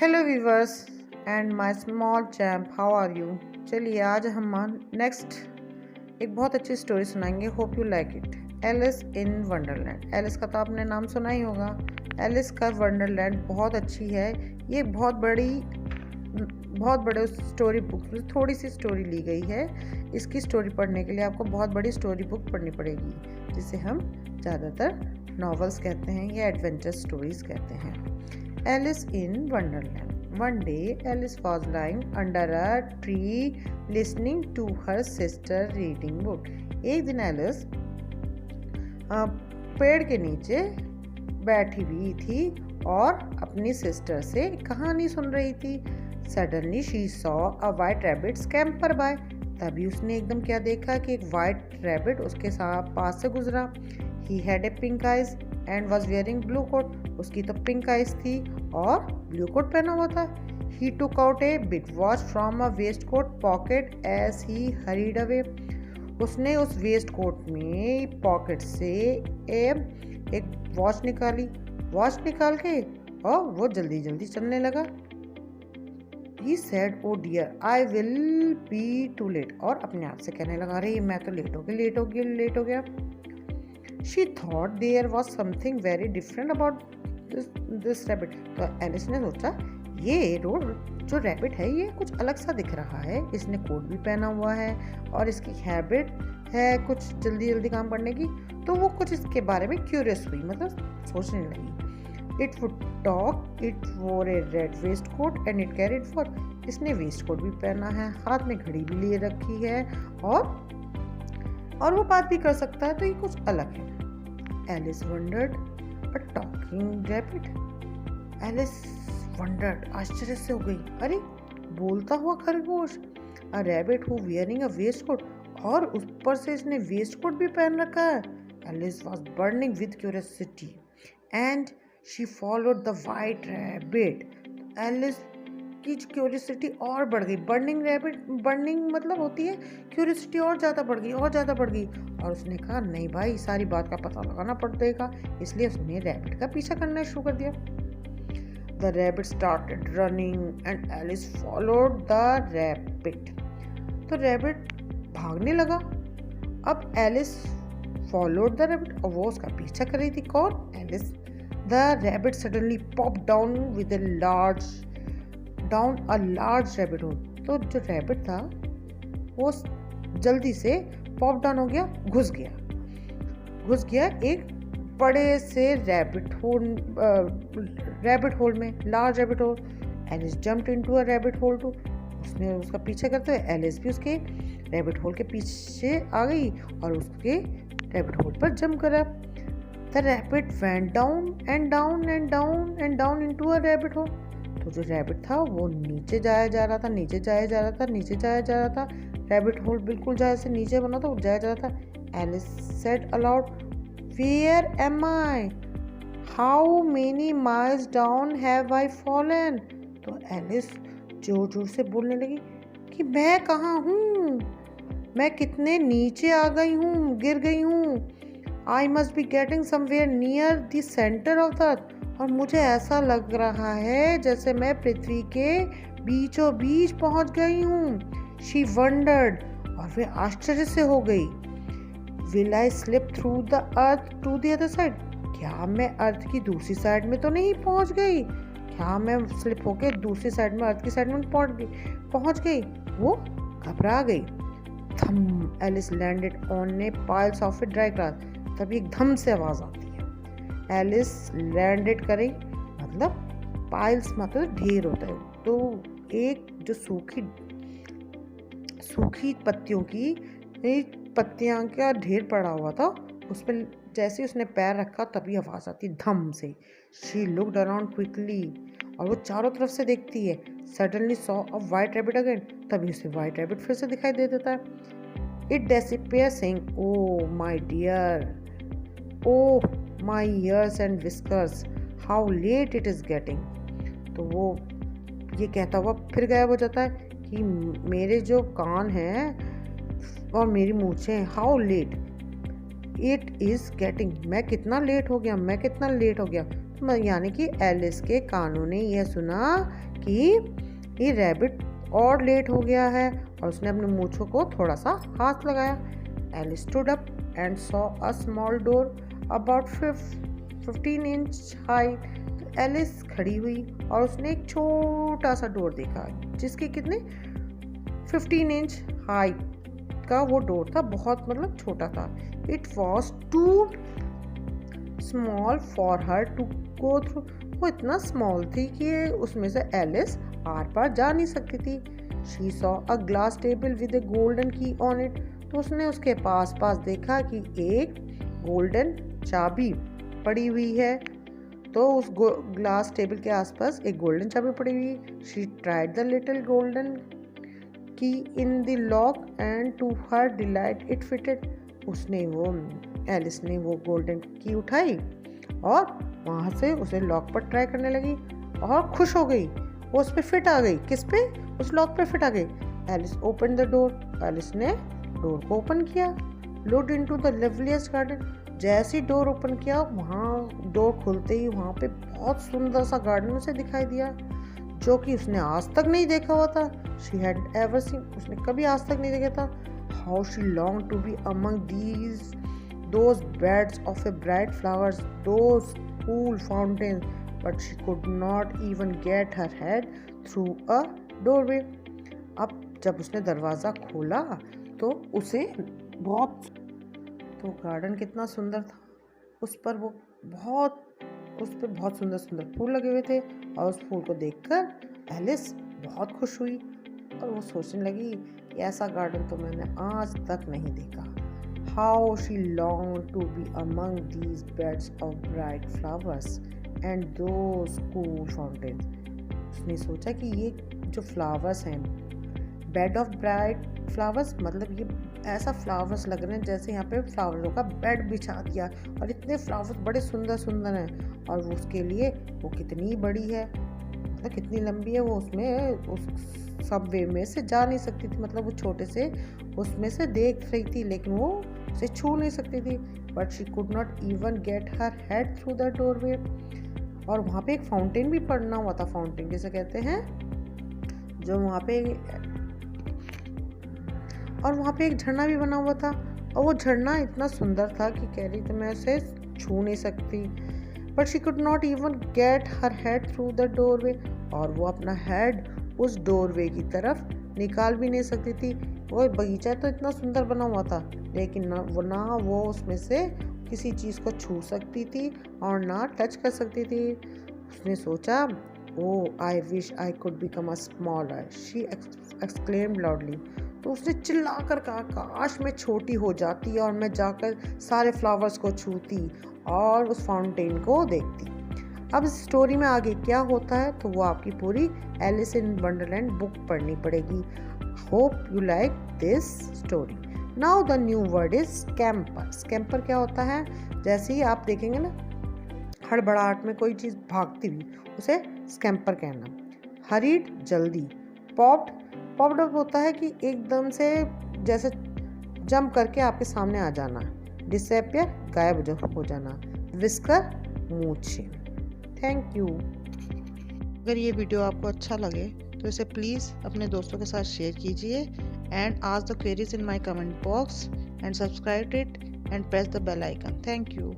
Hello viewers and my small champ, how are you. चलिए आज हम नेक्स्ट एक बहुत अच्छी स्टोरी सुनाएंगे। Hope you like it. Alice in Wonderland. Alice का तो आपने नाम सुना ही होगा। एलिस का वंडरलैंड बहुत अच्छी है। ये बहुत बड़े स्टोरी बुक में थोड़ी सी स्टोरी ली गई है। इसकी स्टोरी पढ़ने के लिए आपको बहुत बड़ी स्टोरी बुक पढ़नी पड़ेगी, जिसे हम ज़्यादातर नॉवेल्स कहते हैं या एडवेंचर स्टोरीज कहते हैं। Alice in Wonderland. One day, Alice was lying under a tree listening to her sister reading book. एक दिन एलिस पेड़ के नीचे बैठी हुई थी और अपनी सिस्टर से कहानी सुन रही थी। Suddenly she saw a white rabbit scamper by. तभी उसने एकदम क्या देखा कि एक वाइट रैबिट उसके पास से गुजरा। He had a pink eyes and was wearing blue coat. उसकी तो पिंक आइज थी और ब्लू कोट पहना हुआ था। He took out a big watch from a waistcoat pocket as he hurried away. उसने उस वेस्ट कोट में पॉकेट से एक वॉच निकाली। वॉच निकाल के और वो जल्दी जल्दी चलने लगा। He said, "Oh dear, I will be too late." और अपने आप से कहने लगा, अरे मैं तो लेट हो गया। She thought there was something very different about this rabbit. तो एलिस ने सोचा ये जो रैबिट है ये कुछ अलग सा दिख रहा है। इसने कोट भी पहना हुआ है और इसकी हैबिट है कुछ जल्दी जल्दी काम करने की। तो वो कुछ इसके बारे में क्यूरियस हुई, मतलब सोचने लगी। It would talk, it wore a red waistcoat and it carried watch. इसने वेस्ट कोट भी पहना है, हाथ में घड़ी भी लिए रखी है और वो बात भी कर सकता है, तो ये कुछ अलग है। Alice wondered, a talking rabbit. Alice wondered, आश्चर्य से हो गई, अरे बोलता हुआ खरगोश। A rabbit who wearing a waistcoat, और ऊपर से इसने वेस्ट कोट भी पहन रखा है। Alice was burning with curiosity and she followed the white rabbit. Alice की क्यूरियोसिटी और बढ़ गई। बर्निंग मतलब होती है क्यूरियोसिटी और ज़्यादा बढ़ गई और उसने कहा नहीं भाई, सारी बात का पता लगाना पड़ेगा। इसलिए उसने रैबिट का पीछा करना शुरू कर दिया। The rabbit started running and Alice followed the rabbit. तो रैबिट भागने लगा। अब एलिस फॉलोड द रैबिट और वो उसका पीछा कर रही थी। कौन? Alice. The rabbit suddenly pop down with a large rabbit hole. तो जो रैबिट था वो जल्दी से पॉप डाउन हो गया, घुस गया एक बड़े से रैबिट होल में, large rabbit hole. Alice jumped into a rabbit hole too. उसने उसका पीछा करते हुए एलिस भी उसके रैबिट होल के पीछे आ गई और उसके रैबिट होल पर जंप करा। The rabbit went down and down and down and down into a rabbit hole. तो जो रैबिट था वो नीचे जाया जा रहा था। रैबिट होल बिल्कुल जहाँ से नीचे बना था वो जाया जा रहा था। Alice said aloud, where am I, how many miles down have I fallen. तो एलिस जोर जोर से बोलने लगी कि मैं कहाँ हूँ, मैं कितने नीचे आ गई हूँ, गिर गई हूँ। I must be getting somewhere near the centre of the earth. और मुझे ऐसा लग रहा है जैसे मैं पृथ्वी के बीचों बीच पहुंच गई हूँ। शी वंडर्ड, और वे आश्चर्य से हो गई। Will I slip through the earth to the other side. क्या मैं अर्थ की दूसरी साइड में तो नहीं पहुंच गई? क्या मैं स्लिप होके दूसरी साइड में, अर्थ की साइड में पहुंच गई? वो घबरा गई। Thump, Alice landed on a piles of a dry grass. तभी एक धम से आवाज आती है। एलिस लैंडेड करी, मतलब पाइल्स मतलब ढेर होता है। तो एक जो सूखी पत्तियां का ढेर पड़ा हुआ था, उसमें जैसे उसने पैर रखा तभी आवाज आती धम से। शी लुक्ड अराउंड क्विकली, और वो चारों तरफ से देखती है। Suddenly saw a white rabbit again. तभी उसे व्हाइट रैबिट फिर से दिखाई दे देता है। It disappear saying, oh my dear, oh my ears and whiskers, how late it is getting. तो वो ये कहता हुआ फिर गायब हो जाता है कि मेरे जो कान हैं और मेरी मूंछें, how late it is getting, मैं कितना लेट हो गया। यानी कि एलिस के कानों ने यह सुना कि ये रैबिट और लेट हो गया है और उसने अपने मूंछों को थोड़ा सा हाथ लगाया। Alice stood up and saw a small door about 15 inch high. तो एलिस खड़ी हुई और उसने एक छोटा सा डोर देखा जिसके कितने 15 इंच हाई का वो डोर था, बहुत मतलब छोटा था। It was too small for her to go through. वो इतना स्मॉल थी कि उसमें से एलिस आर पार जा नहीं सकती थी। She saw a glass table with A golden की ऑन इट। तो उसने उसके पास देखा कि एक गोल्डन चाबी पड़ी हुई है। तो उस ग्लास टेबल के आसपास एक गोल्डन चाबी पड़ी हुई। She tried the little golden key in the lock and to her delight it fitted. Alice ने वो गोल्डन की उठाई और वहाँ से उसे लॉक पर ट्राई करने लगी और खुश हो गई। वो उस पर फिट आ गई। किस पे? उस लॉक पे फिट आ गई। Alice open the door. Alice ने डोर को ओपन किया। Looked into the loveliest garden. जैसे ही डोर ओपन किया, वहाँ डोर खुलते ही वहाँ पे बहुत सुंदर सा गार्डन उसे दिखाई दिया जो कि उसने आज तक नहीं देखा हुआ था। She had ever seen. उसने कभी आज तक नहीं देखा था। How she long to be among those beds of a bright flowers, those cool fountains, but she could not even get her head through a doorway. अब जब उसने दरवाज़ा खोला तो उसे तो गार्डन कितना सुंदर था। उस पर बहुत सुंदर सुंदर फूल लगे हुए थे और उस फूल को देखकर एलिस बहुत खुश हुई और वो सोचने लगी कि ऐसा गार्डन तो मैंने आज तक नहीं देखा। How she longed to be among these beds of bright flowers and those cool fountains. उसने सोचा कि ये जो फ्लावर्स हैं, बेड ऑफ ब्राइट फ्लावर्स, मतलब ये ऐसा फ्लावर्स लग रहे हैं जैसे यहाँ पे फ्लावरों का बेड बिछा दिया और इतने फ्लावर्स बड़े सुंदर सुंदर हैं। और उसके लिए वो कितनी बड़ी है, मतलब कितनी लंबी है। वो उसमें उस सब वे में से जा नहीं सकती थी, मतलब वो छोटे से उसमें से देख रही थी लेकिन वो उसे छू नहीं सकती थी। But she could not even get her head through the doorway. और वहाँ पे एक फाउंटेन भी पड़ना हुआ था। फाउंटेन जिसे कहते हैं, जो वहाँ पे एक झरना भी बना हुआ था और वो झरना इतना सुंदर था कि कह रही थी मैं उसे छू नहीं सकती। But she could not even get her head through the doorway. और वो अपना हेड उस डोरवे की तरफ निकाल भी नहीं सकती थी। वो बगीचा तो इतना सुंदर बना हुआ था लेकिन ना वो उसमें से किसी चीज़ को छू सकती थी और ना टच कर सकती थी। उसने सोचा, oh I wish I could become a smaller, she exclaimed loudly. तो उसने चिल्लाकर कहा, काश मैं छोटी हो जाती और मैं जाकर सारे फ्लावर्स को छूती और उस फाउंटेन को देखती। अब इस स्टोरी में आगे क्या होता है तो वो आपकी पूरी एलिस इन वंडरलैंड बुक पढ़नी पड़ेगी। Hope you like this story. Now the new word is scamper. Scamper क्या होता है? जैसे ही आप देखेंगे ना हड़बड़ाहट में कोई चीज़ भागती हुई, उसे स्कैम्पर कहना। हरीड जल्दी। पॉप्ड अप होता है कि एकदम से जैसे जंप करके आपके सामने आ जाना। डिसअपियर गायब हो जाना। विस्कर मूंछें। Thank you. अगर ये वीडियो आपको अच्छा लगे तो इसे प्लीज़ अपने दोस्तों के साथ शेयर कीजिए and ask the queries in my comment box and subscribe it and press the bell icon. Thank you.